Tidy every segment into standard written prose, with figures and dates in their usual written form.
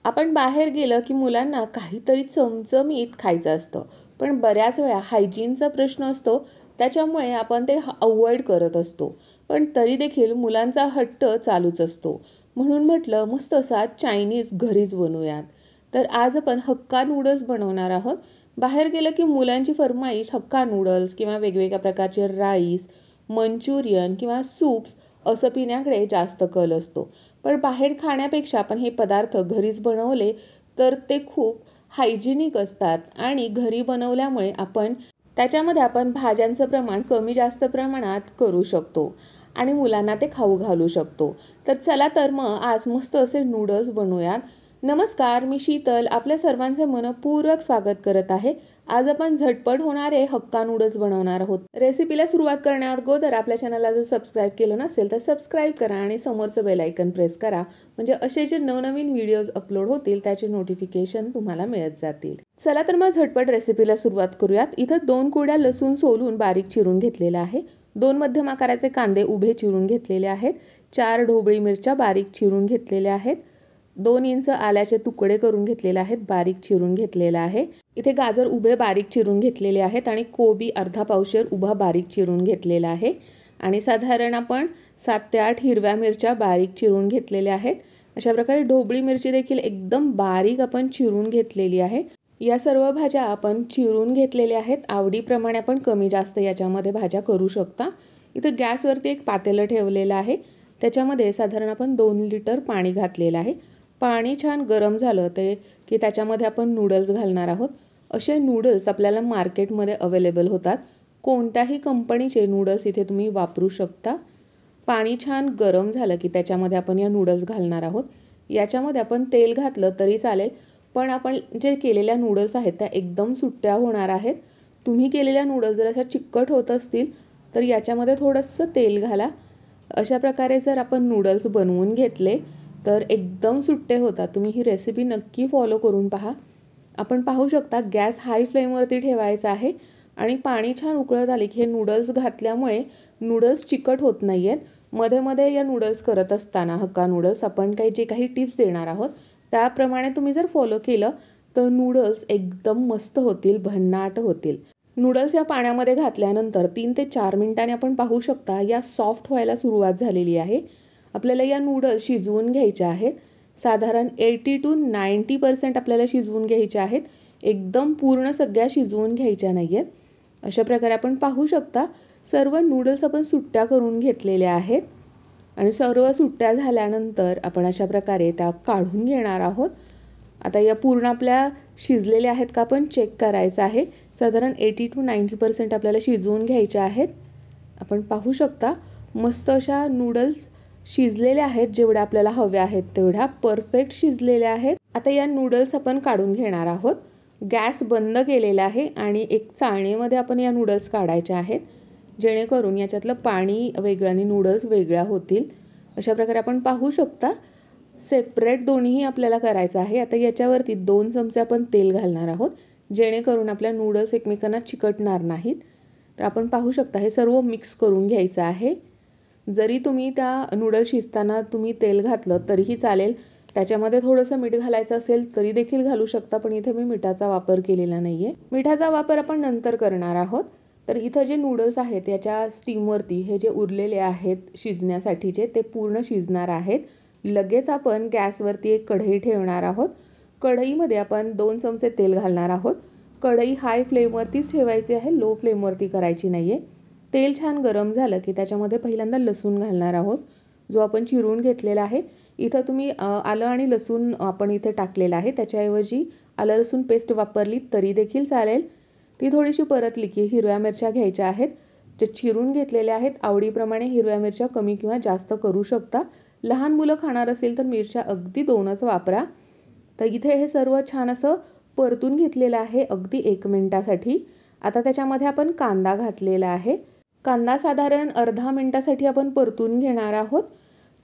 आपण बाहेर गेलं की मुलांना काहीतरी चमचमीत खायचं असतं, पण बऱ्याच वेळा हायजीनचा प्रश्न असतो, त्याच्यामुळे आपण ते अवॉइड करत असतो. पण तरी देखील मुलांचा हट्ट चालूच असतो. म्हणून म्हटलं मस्त असा चायनीज घरीच बनवूयात. तर आज आपण हक्का नूडल्स बनवणार आहोत. बाहेर गेलं की मुलांची फरमाईश हक्का नूडल्स किंवा वेगवेगळ्या प्रकारचे राईस, मंचुरियन किंवा सूप्स असं पिण्याकडे जास्त कल असतो. पण बाहेर खाण्यापेक्षा आपण हे पदार्थ घरीच बनवले तर ते खूप हायजिनिक असतात आणि घरी बनवल्यामुळे त्याच्यामध्ये आपण भाज्यांचं प्रमाण कमी जास्त प्रमाणात करू शकतो आणि मुलांना ते खाऊ घालू शकतो. तर चला तर मग आज मस्त असे नूडल्स बनवूयात. नमस्कार, मी शीतल आपल्या सर्वांचे मनपूर्वक स्वागत करत आहे. आज आपण झटपट होणारे हक्का नूडल्स बनवणार आहोत. रेसिपीला सुरुवात करण्याअगोदर आपल्या चॅनलला जर सबस्क्राईब केलं नसेल तर सबस्क्राईब करा आणि समोरचं बेल आयकन प्रेस करा, म्हणजे असे जे नवनवीन व्हिडिओज अपलोड होतील त्याचे नोटिफिकेशन तुम्हाला मिळत जातील. चला तर मग झटपट रेसिपीला सुरुवात करूयात. इथं 2 कुड्या लसूण सोलून बारीक चिरून घेतलेला आहे. 2 मध्यम आकाराचे कांदे उभे चिरून घेतलेले आहेत. 4 ढोबळी मिरच्या बारीक चिरून घेतलेल्या आहेत. 2 इंच आल्याचे तुकडे करून घेतलेले आहेत, बारीक चिरून घेतलेला आहे. इथे गाजर उभे बारीक चिरून घेतलेले आहेत आणि कोबी अर्धा पावशेर उभा बारीक चिरून घेतलेला आहे. आणि साधारण आपण 7 ते 8 हिरव्या मिरच्या बारीक चिरून घेतलेल्या आहेत. अशा प्रकारे ढोबळी मिरची देखील एकदम बारीक आपण चिरून घेतलेली आहे. या सर्व भाज्या आपण चिरून घेतलेल्या आहेत. आवडीप्रमाणे आपण कमी जास्त याच्यामध्ये भाज्या करू शकता. इथं गॅसवरती एक पातेलं ठेवलेलं आहे. त्याच्यामध्ये साधारण आपण 2 लिटर पाणी घातलेलं आहे. पाणी छान गरम झालं की त्याच्यामध्ये आपण नूडल्स घालणार आहोत. असे नूडल्स आपल्याला मार्केटमध्ये अवेलेबल होतात. कोणत्याही कंपनीचे नूडल्स इथे तुम्ही वापरू शकता. पाणी छान गरम झालं की त्याच्यामध्ये आपण या नूडल्स घालणार आहोत. याच्यामध्ये आपण तेल घातलं तरी चालेल, पण आपण जे केलेल्या नूडल्स आहेत त्या एकदम सुट्ट्या होणार आहेत. तुम्ही केलेल्या नूडल्स जर अशा चिकट होत असतील तर याच्यामध्ये थोडंसं तेल घाला. अशा प्रकारे जर आपण नूडल्स बनवून घेतले तर एकदम सुट्टे होतात. तुम्ही ही रेसिपी नक्की फॉलो करून पहा. आपण पाहू शकता गॅस हाय फ्लेमवरती ठेवायचा आहे आणि पाणी छान उकळत आले की हे नूडल्स घातल्यामुळे नूडल्स चिकट होत नाही आहेत. मध्ये मध्ये या नूडल्स करत असताना हक्का नूडल्स आपण जे काही टिप्स देणार आहोत त्याप्रमाणे तुम्ही जर फॉलो केलं तर नूडल्स एकदम मस्त होतील, भन्नाट होतील. नूडल्स या पाण्यामध्ये घातल्यानंतर 3 ते 4 मिनिटांनी आपण पाहू शकता या सॉफ्ट व्हायला सुरुवात झालेली आहे. आपल्याला या नूडल्स शिजवून घ्यायच्या आहेत. साधारण 80 to 90% आपल्याला शिजवून घ्यायच्या आहेत. एकदम पूर्ण सगळ्या शिजवून घ्यायच्या नाही आहेत. अशा प्रकारे आपण पाहू शकता सर्व नूडल्स आपण सुट्ट्या करून घेतलेल्या आहेत आणि सर्व सुट्ट्या झाल्यानंतर आपण अशा प्रकारे त्या काढून घेणार आहोत. आता या पूर्ण आपल्या शिजलेल्या आहेत का आपण चेक करायचं आहे. साधारण 80 to 90% आपल्याला शिजवून घ्यायच्या आहेत. आपण पाहू शकता मस्त अशा नूडल्स शिजलेल्या आहेत. जेवढ्या आपल्याला हव्या आहेत तेवढ्या परफेक्ट शिजलेल्या आहेत. आता या नूडल्स आपण काढून घेणार आहोत. गॅस बंद केलेला आहे आणि एक चाळणीमध्ये आपण या नूडल्स काढायच्या आहेत, जेणेकरून याच्यातलं पाणी वेगळं आणि नूडल्स वेगळ्या होतील. अशा प्रकारे आपण पाहू शकता सेपरेट दोन्हीही आपल्याला करायचं आहे. आता याच्यावरती 2 चमचे आपण तेल घालणार आहोत, जेणेकरून आपल्या नूडल्स एकमेकांना चिकटणार नाहीत. तर आपण पाहू शकता हे सर्व मिक्स करून घ्यायचं आहे. जरी तुम्ही त्या नूडल्स शिजताना तुम्ही तेल घातलं तरीही चालेल. त्याच्यामध्ये थोडंसं मीठ घालायचं असेल तरी देखील घालू शकता, पण इथे मी मिठाचा वापर केलेला नाही आहे. मिठाचा वापर आपण नंतर करणार आहोत. तर इथं जे नूडल्स आहेत याच्या स्टीमवरती हे जे उरलेले आहेत शिजण्यासाठीचे ते पूर्ण शिजणार आहेत. लगेच आपण गॅसवरती एक कढई ठेवणार आहोत. कढईमध्ये आपण 2 चमचे तेल घालणार आहोत. कढई हाय फ्लेमवरतीच ठेवायची आहे, लो फ्लेमवरती करायची नाही आहे. तेल छान गरम झालं की त्याच्यामध्ये पहिल्यांदा लसूण घालणार आहोत, जो आपण चिरून घेतलेला आहे. इथं तुम्ही आलं आणि लसूण आपण इथे टाकलेलं आहे, त्याच्याऐवजी आलं लसूण पेस्ट वापरली तरी देखील चालेल. ती थोडीशी परतली की हिरव्या मिरच्या घ्यायच्या आहेत, जे चिरून घेतलेल्या आहेत. आवडीप्रमाणे हिरव्या मिरच्या कमी किंवा जास्त करू शकता. लहान मुलं खाणार असेल तर मिरच्या अगदी 2च वापरा. तर इथे हे सर्व छान असं परतून घेतलेलं आहे अगदी 1 मिनिटासाठी. आता त्याच्यामध्ये आपण कांदा घातलेला आहे. कांदा साधारण अर्धा मिनिटासाठी आपण परतून घेणार आहोत.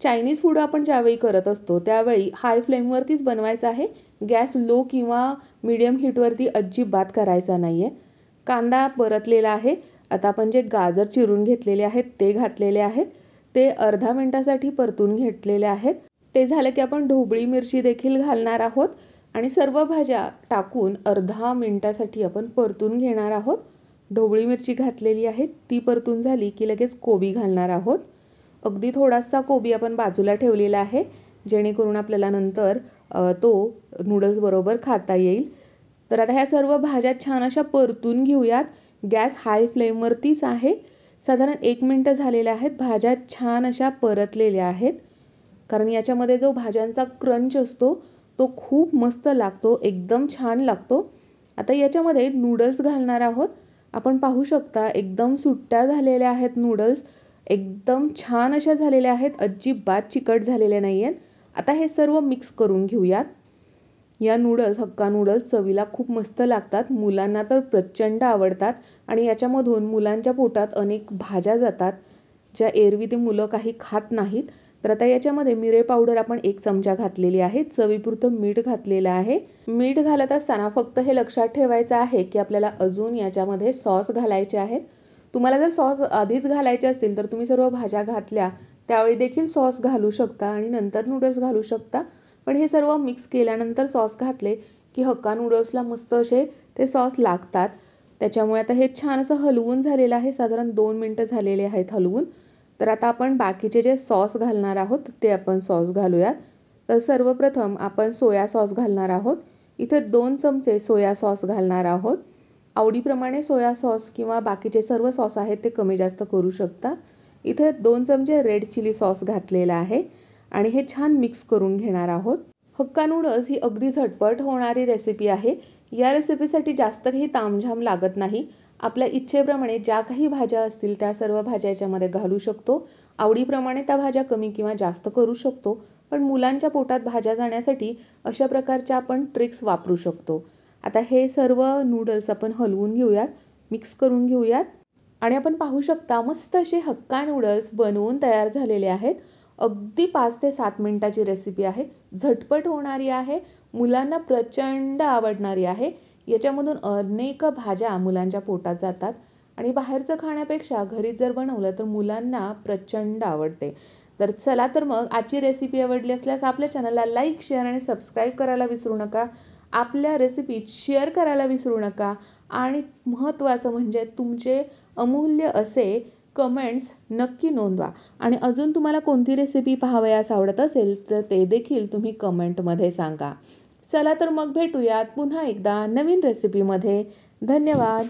चायनीज फूड आपण ज्यावेळी करत असतो त्यावेळी हाय फ्लेमवरतीच बनवायचं आहे. गॅस लो किंवा मीडियम हीटवरती अजिबात करायचा नाही आहे. कांदा परतलेला आहे. आता आपण जे गाजर चिरून घेतलेले आहेत ते घातलेले आहेत. ते अर्धा मिनिटासाठी परतून घेतलेले आहेत. ते झालं की आपण ढोबळी मिरची देखील घालणार आहोत आणि सर्व भाज्या टाकून अर्धा मिनिटासाठी आपण परतून घेणार आहोत. ढोबळी मिरची घातलेली आहे, ती परतून झाली की लगेच कोबी घालणार आहोत. अगदी थोडासा कोबी आपण बाजूला ठेवलेला आहे, जेणेकरून आपल्याला नंतर तो नूडल्स बरोबर खाता येईल. तर आता ह्या सर्व भाज्या छान अशा परतून घेऊयात. गॅस हाय फ्लेमवरतीच आहे. साधारण 1 मिनिट झालेल्या आहेत. भाज्या छान अशा परतलेल्या आहेत, कारण याच्यामध्ये जो भाज्यांचा क्रंच असतो तो खूप मस्त लागतो, एकदम छान लागतो. आता याच्यामध्ये नूडल्स घालणार आहोत. आपण पाहू शकता एकदम सुट्ट्या झालेल्या आहेत नूडल्स, एकदम छान अशा झालेल्या आहेत, अजिबात चिकट झालेल्या नाही आहेत. आता हे सर्व मिक्स करून घेऊयात. या नूडल्स, हक्का नूडल्स चवीला खूप मस्त लागतात, मुलांना तर प्रचंड आवडतात आणि याच्यामधून मुलांच्या पोटात अनेक भाज्या जातात, ज्या एरवी ते मुलं काही खात नाहीत. तर आता याच्यामध्ये मिरे पावडर आपण 1 चमचा घातलेली आहे, चवीपुरतं मीठ घातलेलं आहे. मीठ घालत असताना फक्त हे लक्षात ठेवायचं आहे की आपल्याला अजून याच्यामध्ये सॉस घालायचे आहेत. तुम्हाला जर सॉस आधीच घालायचे असतील तर तुम्ही सर्व भाज्या घातल्या त्यावेळी देखील सॉस घालू शकता आणि नंतर नूडल्स घालू शकता. पण हे सर्व मिक्स केल्यानंतर सॉस घातले की हक्का नूडल्सला मस्त असे ते सॉस लागतात. त्याच्यामुळे आता हे छान असं हलवून झालेलं आहे, साधारण 2 मिनिटं झालेले आहेत हलवून. तर आता आपण बाकीचे जे सॉस घालणार आहोत ते आपण सॉस घालूयात. तर सर्वप्रथम आपण सोया सॉस घालणार आहोत. इथे 2 चमचे सोया सॉस घालणार आहोत. आवडीप्रमाणे सोया सॉस किंवा बाकीचे सर्व सॉस आहेत ते कमी जास्त करू शकता. इथे 2 चमचे रेड चिली सॉस घातलेला आहे आणि हे छान मिक्स करून घेणार आहोत. हक्का नूडल्स ही अगदी झटपट होणारी रेसिपी आहे. या रेसिपीसाठी जास्त काही तामझाम लागत नाही. आपल्या इच्छेप्रमाणे ज्या काही भाज्या असतील त्या सर्व भाज्या याच्यामध्ये घालू शकतो. आवडीप्रमाणे त्या भाज्या कमी किंवा जास्त करू शकतो. पण मुलांच्या पोटात भाज्या जाण्यासाठी अशा प्रकारच्या आपण ट्रिक्स वापरू शकतो. आता हे सर्व नूडल्स आपण हलवून घेऊयात, मिक्स करून घेऊयात आणि आपण पाहू शकता मस्त असे हक्का नूडल्स बनवून तयार झालेले आहेत. अगदी 5 ते 7 मिनिटाची रेसिपी आहे, झटपट होणारी आहे, मुलांना प्रचंड आवडणारी आहे. याच्यामधून अनेक भाज्या मुलांच्या पोटात जातात आणि बाहेरचं खाण्यापेक्षा घरी जर बनवलं तर मुलांना प्रचंड आवडते. तर चला तर मग आजची रेसिपी आवडली असल्यास आपल्या चॅनलला लाईक, शेअर आणि सबस्क्राईब करायला विसरू नका. आपल्या रेसिपी शेअर करायला विसरू नका आणि महत्त्वाचं म्हणजे तुमचे अमूल्य असे कमेंट्स नक्की नोंदवा. आणि अजून तुम्हाला कोणती रेसिपी पाहावयास आवडत असेल तर ते देखील तुम्ही कमेंटमध्ये सांगा. चला तर मग भेटूयात पुन्हा एकदा नवीन रेसिपीमध्ये. धन्यवाद.